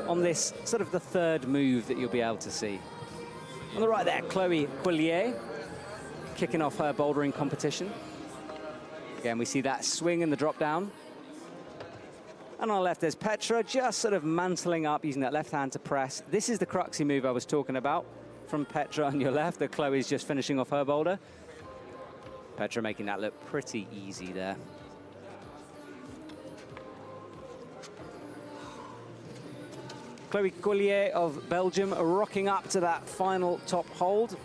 on this sort of the third move that you'll be able to see. On the right there, Chloe Collier, kicking off her bouldering competition. Again, we see that swing and the drop down. And on the left, there's Petra, just sort of mantling up, using that left hand to press. This is the cruxy move I was talking about from Petra on your left, that Chloe's just finishing off her boulder. Petra making that look pretty easy there. Chloe Collier of Belgium rocking up to that final top hold.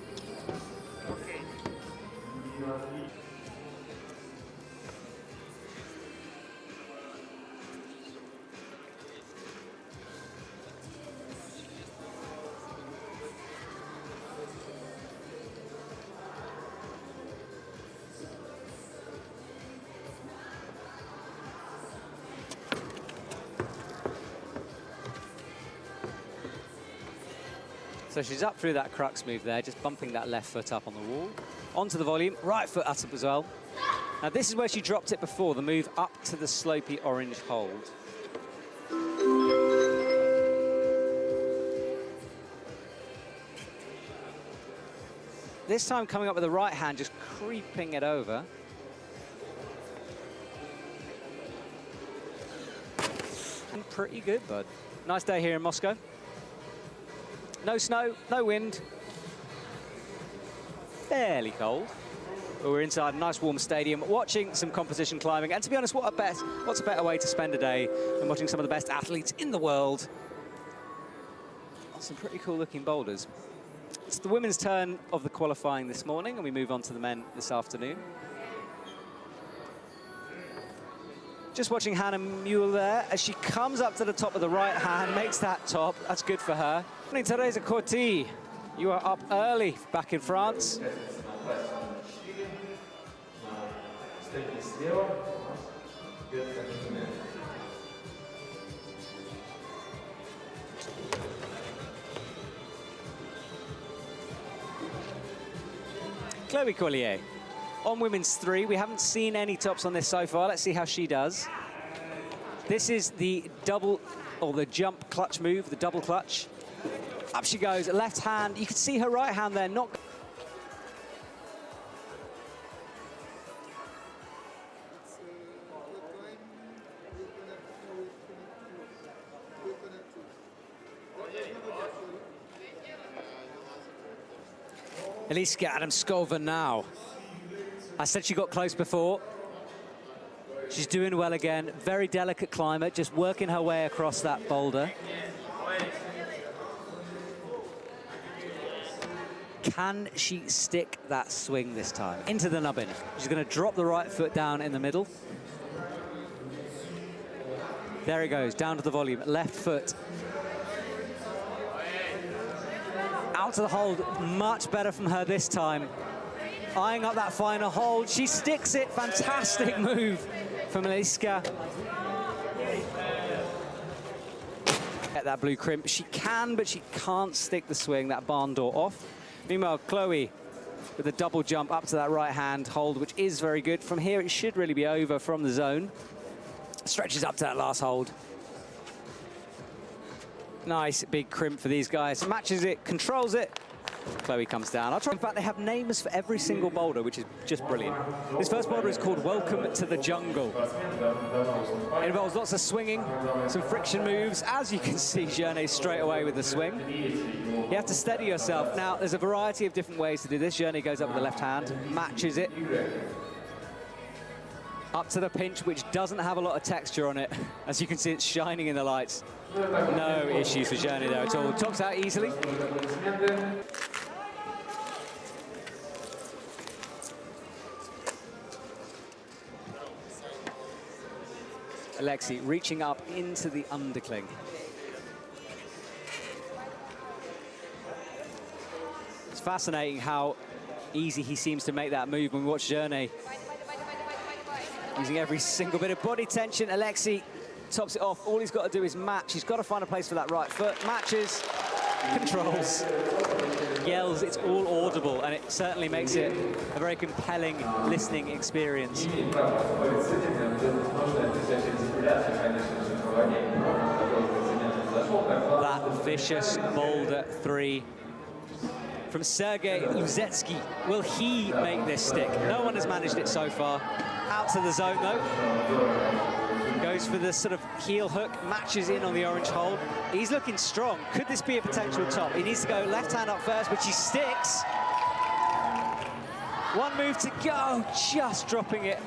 So she's up through that crux move there, just bumping that left foot up on the wall. Onto the volume, right foot up as well. Now this is where she dropped it before, the move up to the slopey orange hold. This time coming up with the right hand, just creeping it over. And pretty good, bud. Nice day here in Moscow. No snow, no wind. Fairly cold. But we're inside a nice warm stadium, watching some competition climbing. And to be honest, what's a better way to spend a day than watching some of the best athletes in the world on some pretty cool looking boulders. It's the women's turn of the qualifying this morning, and we move on to the men this afternoon. Just watching Hannah Mule there as she comes up to the top of the right hand, makes that top. That's good for her. Teresa Corti, you are up early back in France. Chloe Collier. On women's 3, we haven't seen any tops on this so far. Let's see how she does. This is the double, or the jump clutch move, the double clutch. Up she goes, left hand. You can see her right hand there, not... Eliska Adamskova now. I said she got close before. She's doing well again. Very delicate climber, just working her way across that boulder. Can she stick that swing this time? Into the nubbin. She's going to drop the right foot down in the middle. There it goes, down to the volume. Left foot. Out to the hold. Much better from her this time. Eyeing up that final hold. She sticks it. Fantastic move from Eliska. Get that blue crimp. She can, but she can't stick the swing, that barn door off. Meanwhile, Chloe with a double jump up to that right hand hold, which is very good. From here, it should really be over from the zone. Stretches up to that last hold. Nice big crimp for these guys. Matches it, controls it. Chloe comes down. In fact, they have names for every single boulder, which is just brilliant. This first boulder is called Welcome to the Jungle. It involves lots of swinging, some friction moves. As you can see, Journey straight away with the swing. You have to steady yourself. Now, there's a variety of different ways to do this. Journey goes up with the left hand, matches it. Up to the pinch, which doesn't have a lot of texture on it. As you can see, it's shining in the lights. No issues for Journey there at all. Tops out easily. Alexei reaching up into the undercling. It's fascinating how easy he seems to make that move when we watch Journey. Using every single bit of body tension, Alexei tops it off. All he's got to do is match. He's got to find a place for that right foot. Matches, controls, yells. It's all audible, and it certainly makes it a very compelling listening experience. That vicious boulder 3 from Sergei Uzetsky. Will he make this stick? No one has managed it so far. Out to the zone, though. Goes for the sort of heel hook, matches in on the orange hold. He's looking strong. Could this be a potential top? He needs to go left hand up first, which he sticks. One move to go, just dropping it.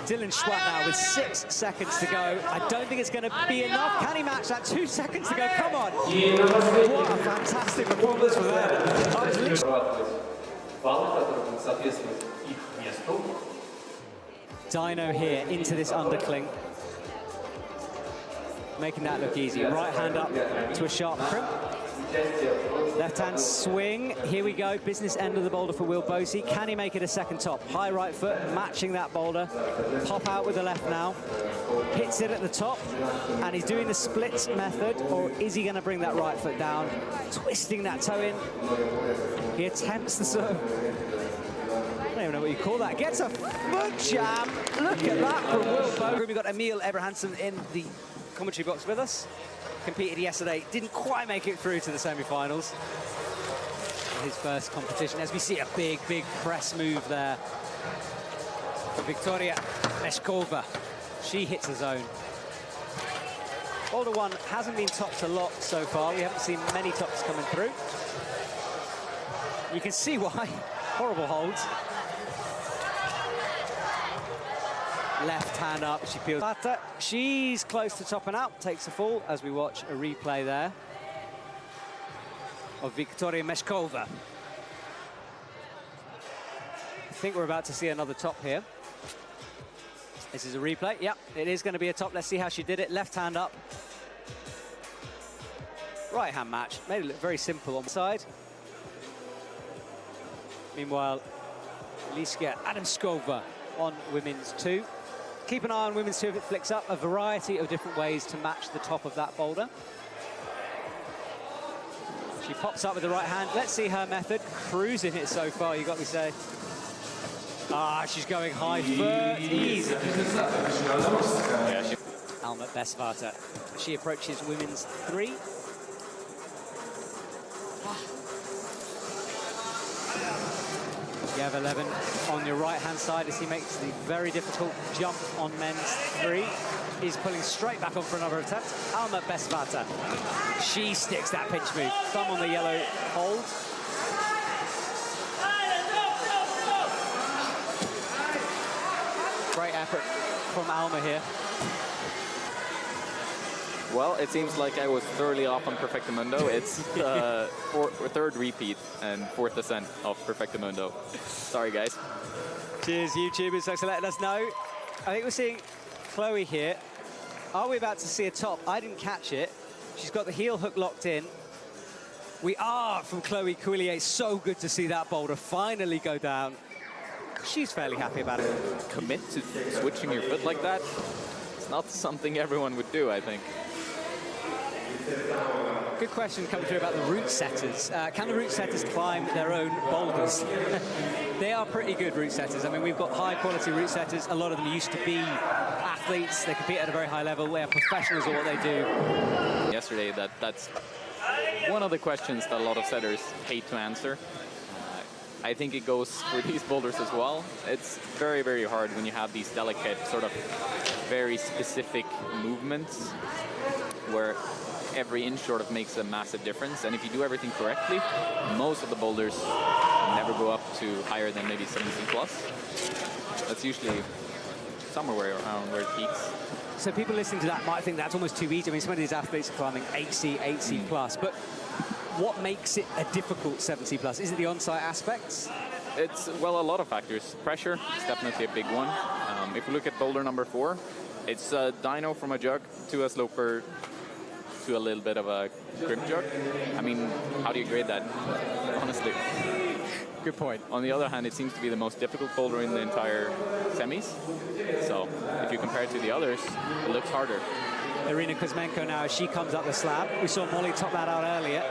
Dylan Schwatt now with 6 seconds to go. I don't think it's going to be enough. Can he match that? 2 seconds to go. Come on. What a fantastic performance from there. Dino here into this undercling. Making that look easy. Right hand up to a sharp crimp. Left hand swing. Here we go. Business end of the boulder for Will Bosey. Can he make it a second top? High right foot, matching that boulder. Pop out with the left now. Hits it at the top. And he's doing the splits method. Or is he going to bring that right foot down? Twisting that toe in. He attempts the serve. I don't even know what you call that. Gets a foot jam. Look at that from Will Bosey. We've got Emil Eberhansen in the commentary box with us. Competed yesterday, didn't quite make it through to the semi-finals. His first competition, as we see a big, big press move there for Victoria Meshkova. She hits the zone. Boulder 1 hasn't been topped a lot so far. We haven't seen many tops coming through. You can see why. Horrible holds. Left hand up, she peels. She's close to topping out, takes a fall as we watch a replay there of Victoria Meshkova. I think we're about to see another top here. This is a replay. Yep, it is going to be a top. Let's see how she did it. Left hand up. Right hand match. Made it look very simple on the side. Meanwhile, Liska Adamskova on women's 2. Keep an eye on women's 2 if it flicks up. A variety of different ways to match the top of that boulder. She pops up with the right hand. Let's see her method. Cruising it so far, you got to say. Ah, she's going high foot. Easy. Alma Besvata. She approaches women's 3. You have 11 on your right-hand side as he makes the very difficult jump on men's 3. He's pulling straight back on for another attempt. Alma Besvata. She sticks that pinch move. Thumb on the yellow hold. Great effort from Alma here. Well, it seems like I was thoroughly off on Perfectamundo. It's the 3rd repeat and 4th ascent of Perfectamundo. Sorry, guys. Cheers, YouTubers. Thanks for letting us know. I think we're seeing Chloe here. Are we about to see a top? I didn't catch it. She's got the heel hook locked in. We are from Chloe Couillier. So good to see that boulder finally go down. She's fairly happy about it. Commit to switching your foot like that? It's not something everyone would do, I think. Good question coming through about the route setters. Can the route setters climb their own boulders? They are pretty good route setters. I mean, we've got high quality route setters. A lot of them used to be athletes. They compete at a very high level. They are professionals at what they do. Yesterday, that's one of the questions that a lot of setters hate to answer. I think it goes for these boulders as well. It's very, very hard when you have these delicate, sort of very specific movements where every inch sort of makes a massive difference. And if you do everything correctly, most of the boulders never go up to higher than maybe 17 plus. That's usually somewhere around where it peaks. So people listening to that might think that's almost too easy. I mean, some of these athletes are climbing 8C, 8C plus, but what makes it a difficult 7C plus? Is it the on-site aspects? It's, well, a lot of factors. Pressure is definitely a big one. If we look at boulder number 4, it's a dyno from a jug to a sloper to a little bit of a crimp jug. I mean, how do you grade that, honestly? Good point. On the other hand, it seems to be the most difficult boulder in the entire semis. So if you compare it to the others, it looks harder. Irina Kuzmenko now as she comes up the slab. We saw Molly top that out earlier.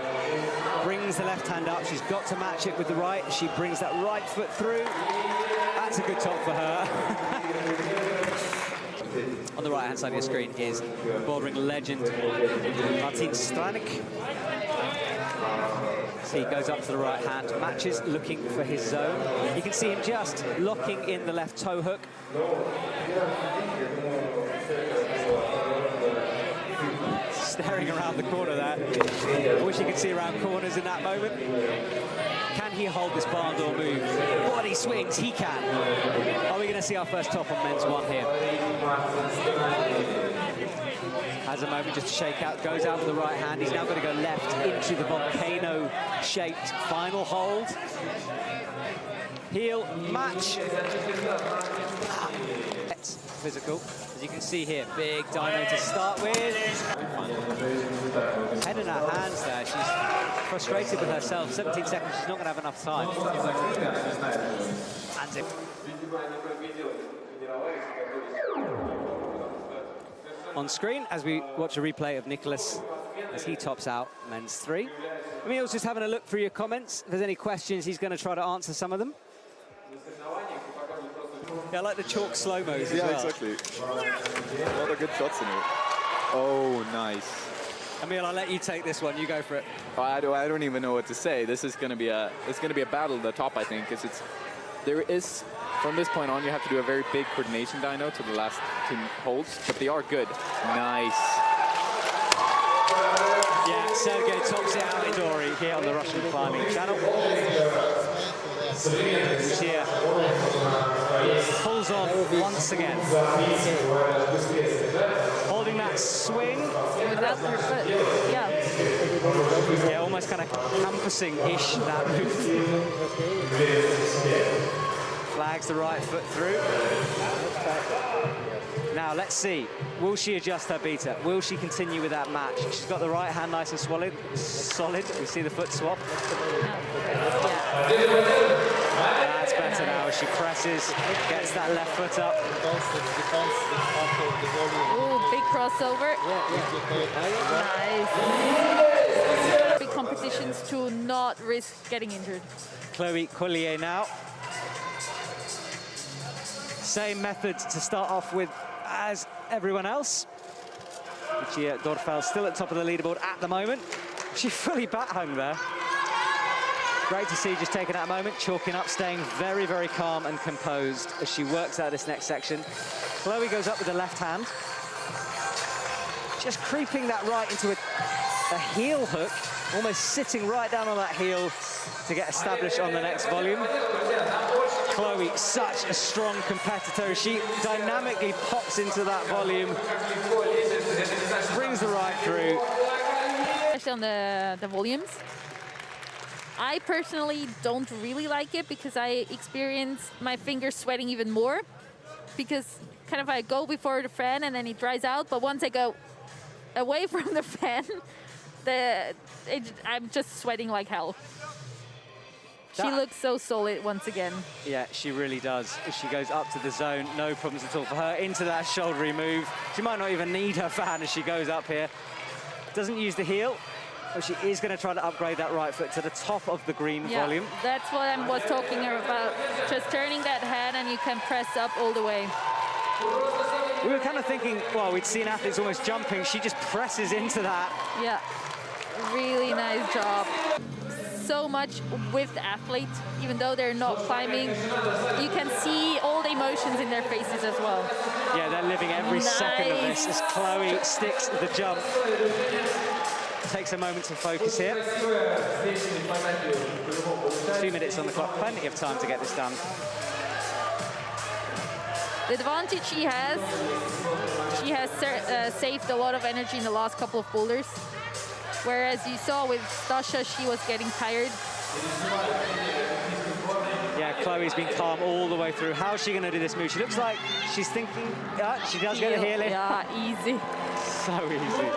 Brings the left hand up. She's got to match it with the right. She brings that right foot through. That's a good top for her. On the right-hand side of your screen is bouldering legend Martin Stranik. So he goes up to the right hand, matches looking for his zone. You can see him just locking in the left toe hook. Staring around the corner there. I wish you could see around corners in that moment. Can he hold this barn door move? Body swings, he can. Are we going to see our first top on men's one here? Has a moment just to shake out, goes out with the right hand. He's now going to go left into the volcano-shaped final hold. Heel match. It's physical. As you can see here, big dyno to start with. Head in her hands there. She's frustrated with herself. 17 seconds, she's not going to have enough time. Hands it. On screen, as we watch a replay of Nicholas as he tops out men's 3. Emil's just having a look through your comments. If there's any questions, he's going to try to answer some of them. Yeah, I like the chalk slow-mos as well. Yeah, exactly. A lot of good shots in it. Oh, nice. Emil, I'll let you take this one. You go for it. Oh, I don't even know what to say. This is going to be a battle at the top, I think, because there is, from this point on, you have to do a very big coordination dyno to the last 2 holds, but they are good. Nice. Yeah, Sergey tops it out in Dory here on the Russian climbing channel. Lucia pulls on once again. Holding that swing. Without your foot, yeah. Yeah, almost kind of compassing-ish that move. Flags the right foot through. Now, let's see. Will she adjust her beta? Will she continue with that match? She's got the right hand nice and solid. We see the foot swap. Yeah. That's better now as she presses, gets that left foot up. Ooh, big crossover. Nice. Big competitions to not risk getting injured. Chloe Collier now. Same method to start off with as everyone else. Lucia Dorfel still at top of the leaderboard at the moment. She fully bat hung there. Great to see just taking that moment, chalking up, staying very, very calm and composed as she works out this next section. Chloe goes up with the left hand. Just creeping that right into a heel hook, almost sitting right down on that heel to get established on the next volume. Chloe, such a strong competitor. She dynamically pops into that volume, brings the right through. Especially on the volumes. I personally don't really like it because I experience my fingers sweating even more because kind of I go before the fan and then it dries out, but once I go away from the fan, I'm just sweating like hell. She looks so solid once again. Yeah, she really does. If she goes up to the zone, no problems at all for her. Into that shouldery move. She might not even need her fan as she goes up here. Doesn't use the heel, but she is going to try to upgrade that right foot to the top of the green volume. That's what I was talking about. Just turning that head and you can press up all the way. We were kind of thinking, well, we'd seen athletes almost jumping. She just presses into that. Yeah, really nice job. So much with the athlete, even though they're not climbing, you can see all the emotions in their faces as well. Yeah, they're living every second of this as Chloe sticks the jump. Takes a moment to focus here. 2 minutes on the clock, plenty of time to get this done. The advantage she has saved a lot of energy in the last couple of boulders. Whereas you saw with Stasha, she was getting tired. Yeah, Chloe's been calm all the way through. How's she going to do this move? She looks like she's thinking, she does get the heel in. Yeah, easy. So easy.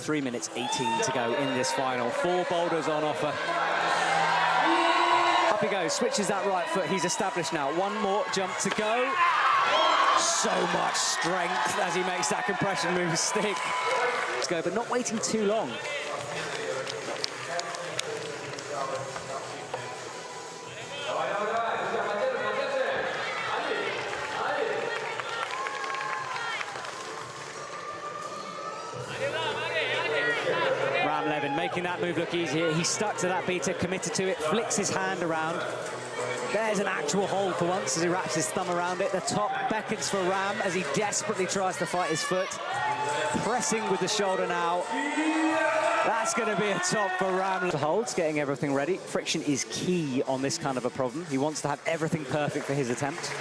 Three minutes 18 to go in this final. 4 boulders on offer. Up he goes, switches that right foot. He's established now. One more jump to go. So much strength as he makes that compression move stick. Let's go, but not waiting too long. Making that move look easier. He stuck to that beater, committed to it, flicks his hand around. There's an actual hold for once as he wraps his thumb around it. The top beckons for Ram as he desperately tries to fight his foot. Pressing with the shoulder now. That's going to be a top for Ram. Holds, getting everything ready. Friction is key on this kind of a problem. He wants to have everything perfect for his attempt.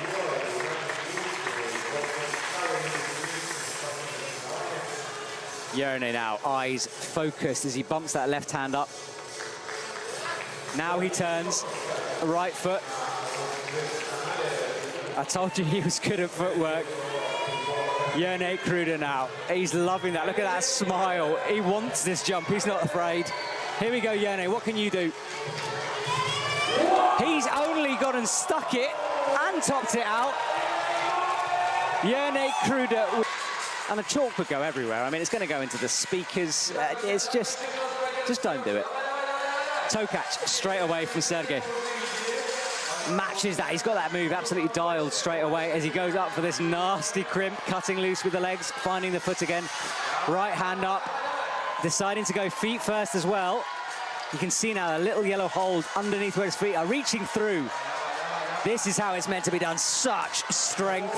Yerne now, eyes focused as he bumps that left hand up. Now he turns, right foot. I told you he was good at footwork. Yerne Kruder now, he's loving that. Look at that smile. He wants this jump, he's not afraid. Here we go, Yerne, what can you do? He's only gone and stuck it and topped it out. Yerne Kruder. And the chalk would go everywhere. I mean, it's going to go into the speakers. It's just don't do it. Toe catch straight away from Sergey. Matches that. He's got that move absolutely dialed straight away as he goes up for this nasty crimp, cutting loose with the legs, finding the foot again. Right hand up, deciding to go feet first as well. You can see now a little yellow hold underneath where his feet are reaching through. This is how it's meant to be done. Such strength.